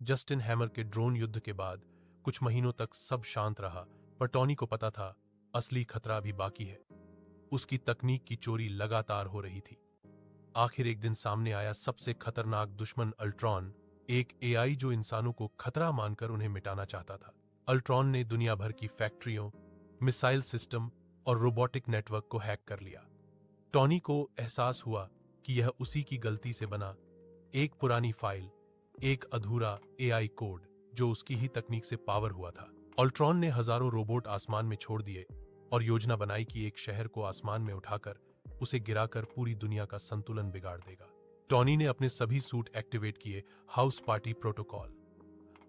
Justin hammer के drone युद्ध के बाद कुछ महीनों तक सब शांत रहा, पर टॉनी को पता था असली खतरा अभी बाकी है। उसकी तकनीक की चोरी लगातार हो रही थी। आखिर एक दिन सामने आया सबसे खतरनाक दुश्मन अल्ट्रॉन, एक एआई जो इंसानों को खतरा मानकर उन्हें मिटाना चाहता था। अल्ट्रॉन ने दुनिया भर की फैक्ट्रियों, मिसाइल सिस्टम और रोबोटिक नेटवर्क को हैक कर लिया। टॉनी को एहसास हुआ कि यह उसी की गलती से बना एक पुरानी फाइल, एक अधूरा एआई कोड जो उसकी ही तकनीक से पावर हुआ था। अल्ट्रॉन ने हजारों रोबोट आसमान में छोड़ दिए और योजना बनाई कि एक शहर को आसमान में उठाकर उसे गिराकर पूरी दुनिया का संतुलन बिगाड़ देगा। टॉनी ने अपने सभी सूट एक्टिवेट किए, हाउस पार्टी प्रोटोकॉल।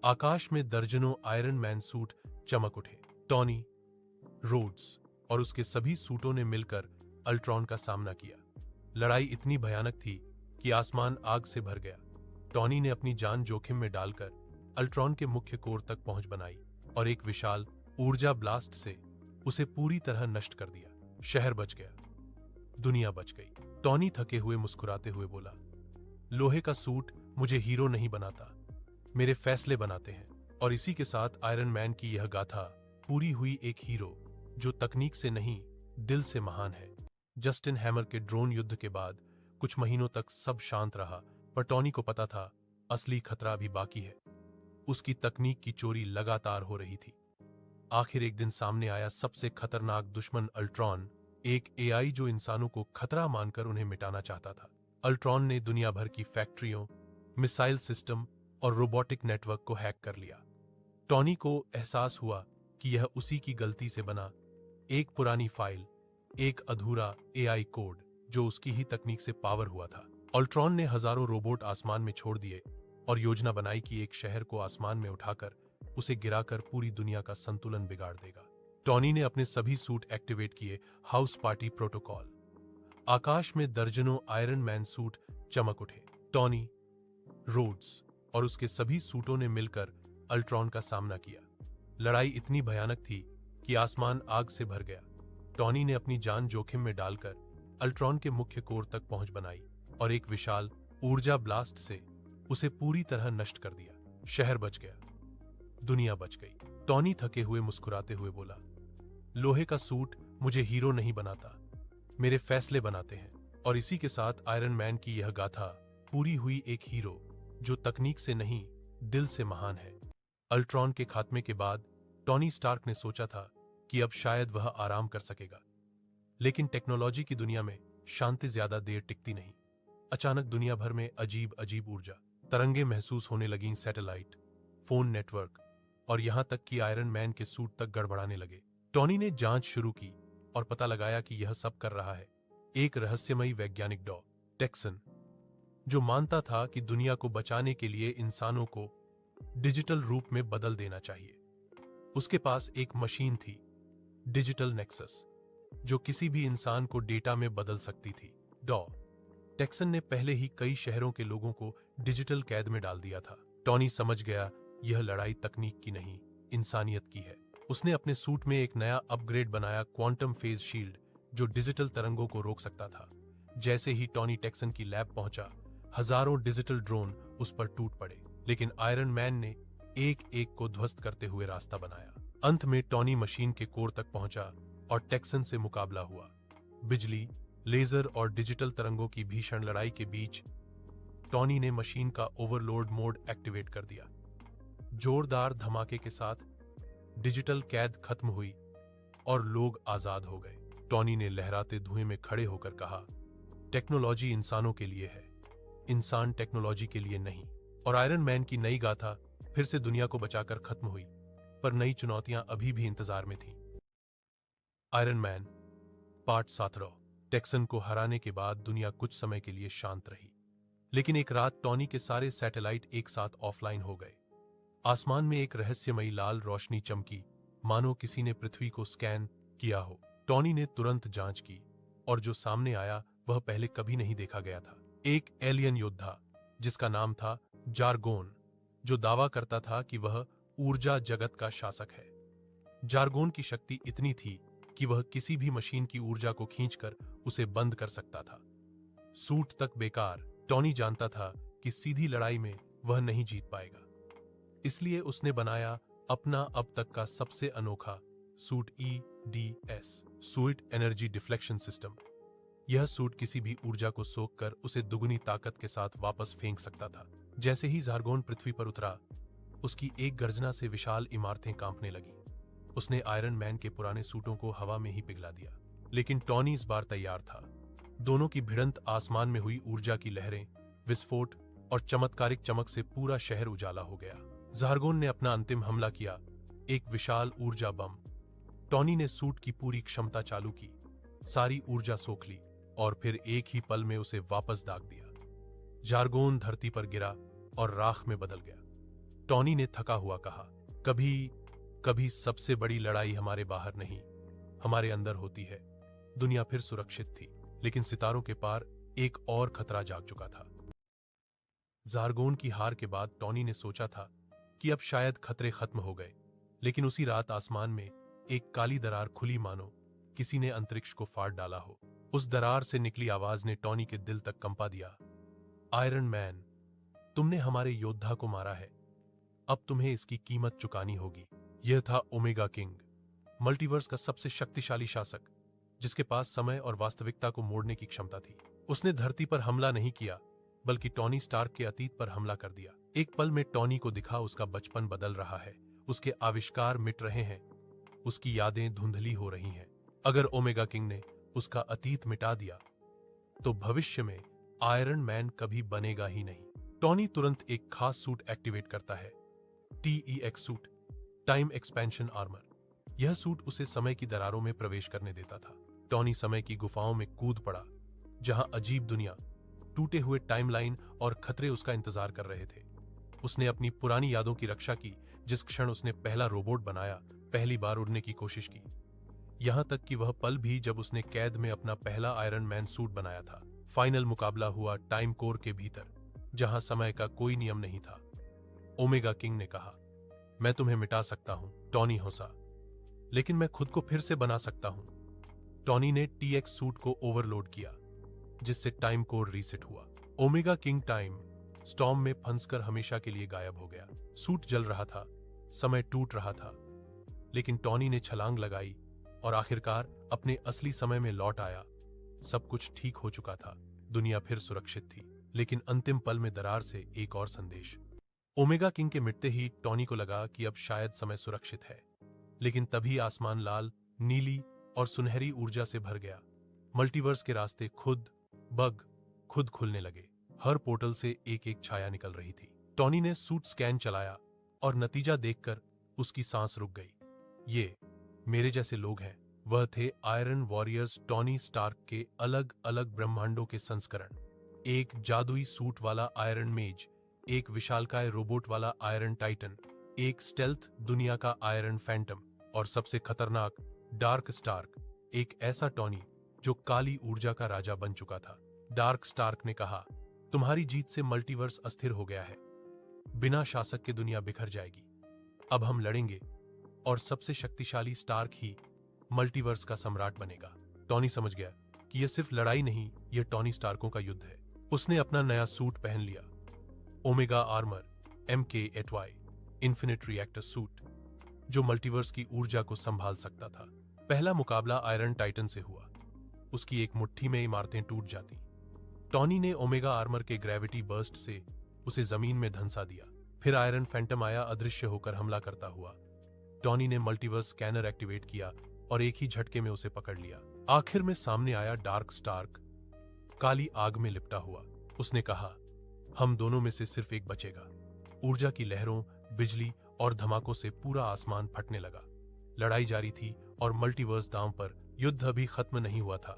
आकाश में दर्जनों आयरन मैन सूट चमक उठे। टॉनी, रोड्स और उसके सभी सूटों ने मिलकर अल्ट्रॉन का सामना किया। लड़ाई इतनी भयानक थी कि आसमान आग से भर गया। टॉनी ने अपनी जान जोखिम में डालकर अल्ट्रॉन के मुख्य कोर तक पहुंच बनाई और एक विशाल ऊर्जा ब्लास्ट से उसे पूरी तरह नष्ट कर दिया। शहर बच गया, दुनिया बच गई। टॉनी थके हुए मुस्कुराते हुए बोला, लोहे का सूट मुझे हीरो नहीं बनाता, मेरे फैसले बनाते हैं। और इसी के साथ आयरन मैन की यह गाथा पूरी हुई, एक हीरो जो तकनीक से नहीं दिल से महान है। जस्टिन हैमर के ड्रोन युद्ध के बाद कुछ महीनों तक सब शांत रहा, पर टॉनी को पता था असली खतरा अभी बाकी है। उसकी तकनीक की चोरी लगातार हो रही थी। आखिर एक दिन सामने आया सबसे खतरनाक दुश्मन अल्ट्रॉन, एक एआई जो इंसानों को खतरा मानकर उन्हें मिटाना चाहता था। अल्ट्रॉन ने दुनिया भर की फैक्ट्रियों, मिसाइल सिस्टम और रोबोटिक नेटवर्क को हैक कर लिया। टॉनी को एहसास हुआ कि यह उसी की गलती से बना एक पुरानी फाइल, एक अधूरा एआई कोड जो उसकी ही तकनीक से पावर हुआ था। अल्ट्रॉन ने हजारों रोबोट आसमान में छोड़ दिए और योजना बनाई कि एक शहर को आसमान में उठाकर उसे गिराकर पूरी दुनिया का संतुलन बिगाड़ देगा। टॉनी ने अपने सभी सूट एक्टिवेट किए, हाउस पार्टी प्रोटोकॉल। आकाश में दर्जनों आयरन मैन सूट चमक उठे। टॉनी, रोड्स और उसके सभी सूटों ने मिलकर अल्ट्रॉन का सामना किया। लड़ाई इतनी भयानक थी कि आसमान आग से भर गया। टॉनी ने अपनी जान जोखिम में डालकर अल्ट्रॉन के मुख्य कोर तक पहुंच बनाई और एक विशाल ऊर्जा ब्लास्ट से उसे पूरी तरह नष्ट कर दिया। शहर बच गया, दुनिया बच गई। टॉनी थके हुए मुस्कुराते हुए बोला, लोहे का सूट मुझे हीरो नहीं बनाता, मेरे फैसले बनाते हैं। और इसी के साथ आयरन मैन की यह गाथा पूरी हुई, एक हीरो जो तकनीक से नहीं दिल से महान है। अल्ट्रॉन के खात्मे के बाद टॉनी स्टार्क ने सोचा था कि अब शायद वह आराम कर सकेगा, लेकिन टेक्नोलॉजी की दुनिया में शांति ज्यादा देर टिकती नहीं। अचानक दुनिया भर में अजीब अजीब ऊर्जा तरंगे महसूस होने लगीं। सैटेलाइट, फोन नेटवर्क और यहां तक कि आयरन मैन के सूट तक गड़बड़ाने लगे। टॉनी ने जांच शुरू की और पता लगाया कि यह सब कर रहा है एक रहस्यमयी वैज्ञानिक डॉ टेक्सन, जो मानता था कि दुनिया को बचाने के लिए इंसानों को डिजिटल रूप में बदल देना चाहिए। उसके पास एक मशीन थी, डिजिटल नेक्सस, जो किसी भी इंसान को डेटा में बदल सकती थी। डॉ टेक्सन ने पहले ही कई शहरों के लोगों को डिजिटल कैद में डाल दिया था। टॉनी समझ गया यह लड़ाई तकनीक की नहीं, इंसानियत की है। उसने अपने सूट में एक नया अपग्रेड बनाया, क्वांटम फेज शील्ड, जो डिजिटल तरंगों को रोक सकता था। जैसे ही टॉनी टेक्सन की लैब पहुंचा, हजारों डिजिटल ड्रोन उस पर टूट पड़े, लेकिन आयरन मैन ने एक एक को ध्वस्त करते हुए रास्ता बनाया। अंत में टॉनी मशीन के कोर तक पहुंचा और टेक्सन से मुकाबला हुआ। बिजली, लेजर और डिजिटल तरंगों की भीषण लड़ाई के बीच टॉनी ने मशीन का ओवरलोड मोड एक्टिवेट कर दिया। जोरदार धमाके के साथ डिजिटल कैद खत्म हुई और लोग आजाद हो गए। टॉनी ने लहराते धुएं में खड़े होकर कहा, टेक्नोलॉजी इंसानों के लिए है, इंसान टेक्नोलॉजी के लिए नहीं। और आयरन मैन की नई गाथा फिर से दुनिया को बचाकर खत्म हुई, पर नई चुनौतियां अभी भी इंतजार में थीं। Iron man part 17। टेक्सन को हराने के बाद दुनिया कुछ समय के लिए शांत रही, लेकिन एक रात टॉनी के सारे सैटेलाइट एक साथ ऑफलाइन हो गए। आसमान में एक रहस्यमयी लाल रोशनी चमकी, मानो किसी ने पृथ्वी को स्कैन किया हो। टॉनी ने तुरंत जांच की और जो सामने आया वह पहले कभी नहीं देखा गया था। एक एलियन योद्धा जिसका नाम था जार्गोन, जो दावा करता था कि वह ऊर्जा जगत का शासक है। जार्गोन की शक्ति इतनी थी कि वह किसी भी मशीन की ऊर्जा को खींचकर उसे बंद कर सकता था। सूट तक बेकार। टॉनी जानता था कि सीधी लड़ाई में वह नहीं जीत पाएगा, इसलिए उसने बनाया अपना अब तक का सबसे अनोखा suit EDS, suit energy deflection system. यह सूट किसी भी ऊर्जा को सोखकर उसे दुगनी ताकत के साथ वापस फेंक सकता था। जैसे ही ज़ारगोन पृथ्वी पर उतरा, उसकी एक गर्जना से विशाल इमारतें कांपने लगीं। उसने आयरन मैन के पुराने सूटों को हवा में ही पिघला दिया, लेकिन टॉनी इस बार तैयार था। दोनों की भिड़ंत आसमान में हुई ऊर्जा की लहरें, विस्फोट और चमत्कारिक चमक से पूरा शहर उजाला हो गया। ज़ारगोन ने अपना अंतिम हमला किया, एक विशाल ऊर्जा बम। टॉनी ने सूट की पूरी क्षमता चालू की, सारी ऊर्जा सोख ली और फिर एक ही पल में उसे वापस दाग दिया। ज़ारगोन धरती पर गिरा और राख में बदल गया। टॉनी ने थका हुआ कहा, कभी कभी सबसे बड़ी लड़ाई हमारे बाहर नहीं, हमारे अंदर होती है। दुनिया फिर सुरक्षित थी, लेकिन सितारों के पार एक और खतरा जाग चुका था। ज़ारगोन की हार के बाद टॉनी ने सोचा था कि अब शायद खतरे खत्म हो गए, लेकिन उसी रात आसमान में एक काली दरार खुली, मानो किसी ने अंतरिक्ष को फाड़ डाला हो। उस दरार से निकली आवाज ने टॉनी के दिल तक कंपा दिया। आयरन मैन, तुमने हमारे योद्धा को मारा है, अब तुम्हें इसकी कीमत चुकानी होगी। यह था ओमेगा किंग, मल्टीवर्स का सबसे शक्तिशाली शासक, जिसके पास समय और वास्तविकता को मोड़ने की क्षमता थी। उसने धरती पर हमला नहीं किया, बल्कि टॉनी स्टार्क के अतीत पर हमला कर दिया। एक पल में टॉनी को दिखा उसका बचपन बदल रहा है, उसके आविष्कार मिट रहे हैं, उसकी यादें धुंधली हो रही हैं। अगर ओमेगा किंग ने उसका अतीत मिटा दिया, तो भविष्य में आयरन मैन कभी बनेगा ही नहीं। टॉनी तुरंत एक खास सूट एक्टिवेट करता है, TEX suit, time expansion armour. यह सूट उसे समय की दरारों में प्रवेश करने देता था। टॉनी समय की गुफाओं में कूद पड़ा, जहां अजीब दुनिया, टूटे हुए टाइमलाइन और खतरे उसका इंतजार कर रहे थे। उसने अपनी पुरानी यादों की रक्षा की, जिस क्षण उसने पहला रोबोट बनाया, पहली बार उड़ने की कोशिश की। यहां तक कि वह पल भी जब उसने कैद में अपना पहला आयरन मैन सूट बनाया था। फाइनल मुकाबला हुआ टाइम कोर के भीतर, जहां समय का कोई नियम नहीं था। ओमेगा किंग ने कहा, मैं तुम्हें मिटा सकता हूं। टॉनी हंसा, लेकिन मैं खुद को फिर से बना सकता हूं। टॉनी ने TX सूट को ओवरलोड किया, जिससे टाइम कोर रीसेट हुआ। ओमेगा किंग टाइम स्टॉर्म में फंसकर हमेशा के लिए गायब हो गया। सूट जल रहा था, समय टूट रहा था, लेकिन टॉनी ने छलांग लगाई और आखिरकार अपने असली समय में लौट आया। सब कुछ ठीक हो चुका था, दुनिया फिर सुरक्षित थी, लेकिन अंतिम पल में दरार से एक और संदेश। ओमेगा किंग के मिटते ही टॉनी को लगा कि अब शायद समय सुरक्षित है, लेकिन तभी आसमान लाल, नीली और सुनहरी ऊर्जा से भर गया। मल्टीवर्स के रास्ते खुद खुलने लगे। हर पोर्टल से एक एक छाया निकल रही थी। टॉनी ने सूट स्कैन चलाया और नतीजा देखकर उसकी सांस रुक गई। ये मेरे जैसे लोग हैं। वह थे आयरन वॉरियर्स, टॉनी स्टार्क के अलग अलग ब्रह्मांडों के संस्करण। एक जादुई सूट वाला आयरन मेज, एक विशालकाय रोबोट वाला आयरन टाइटन, एक स्टेल्थ दुनिया का आयरन फैंटम, और सबसे खतरनाक डार्क स्टार्क, एक ऐसा टॉनी जो काली ऊर्जा का राजा बन चुका था। डार्क स्टार्क ने कहा, तुम्हारी जीत से मल्टीवर्स अस्थिर हो गया है। बिना शासक के दुनिया बिखर जाएगी। अब हम लड़ेंगे और सबसे शक्तिशाली स्टार्क ही मल्टीवर्स का सम्राट बनेगा। टॉनी समझ गया कि यह सिर्फ लड़ाई नहीं, यह टॉनी स्टार्कों का युद्ध है। उसने अपना नया सूट पहन लिया, omega armour MK8Y infinite reactor suit, जो मल्टीवर्स की ऊर्जा को संभाल सकता था। पहला मुकाबला आयरन टाइटन से हुआ। उसकी एक मुट्ठी में इमारतें टूट जाती। टॉनी ने ओमेगा आर्मर के ग्रेविटी बर्स्ट से उसे जमीन में धंसा दिया। फिर आयरन फैंटम आया, अदृश्य होकर हमला करता हुआ। टॉनी ने मल्टीवर्स स्कैनर एक्टिवेट किया और एक ही झटके में उसे पकड़ लिया। आखिर में सामने आया डार्क स्टार्क, काली आग में लिपटा हुआ। उसने कहा, हम दोनों में से सिर्फ एक बचेगा। ऊर्जा की लहरों, बिजली और धमाकों से पूरा आसमान फटने लगा। लड़ाई जारी थी और मल्टीवर्स दांव पर। युद्ध अभी खत्म नहीं हुआ था।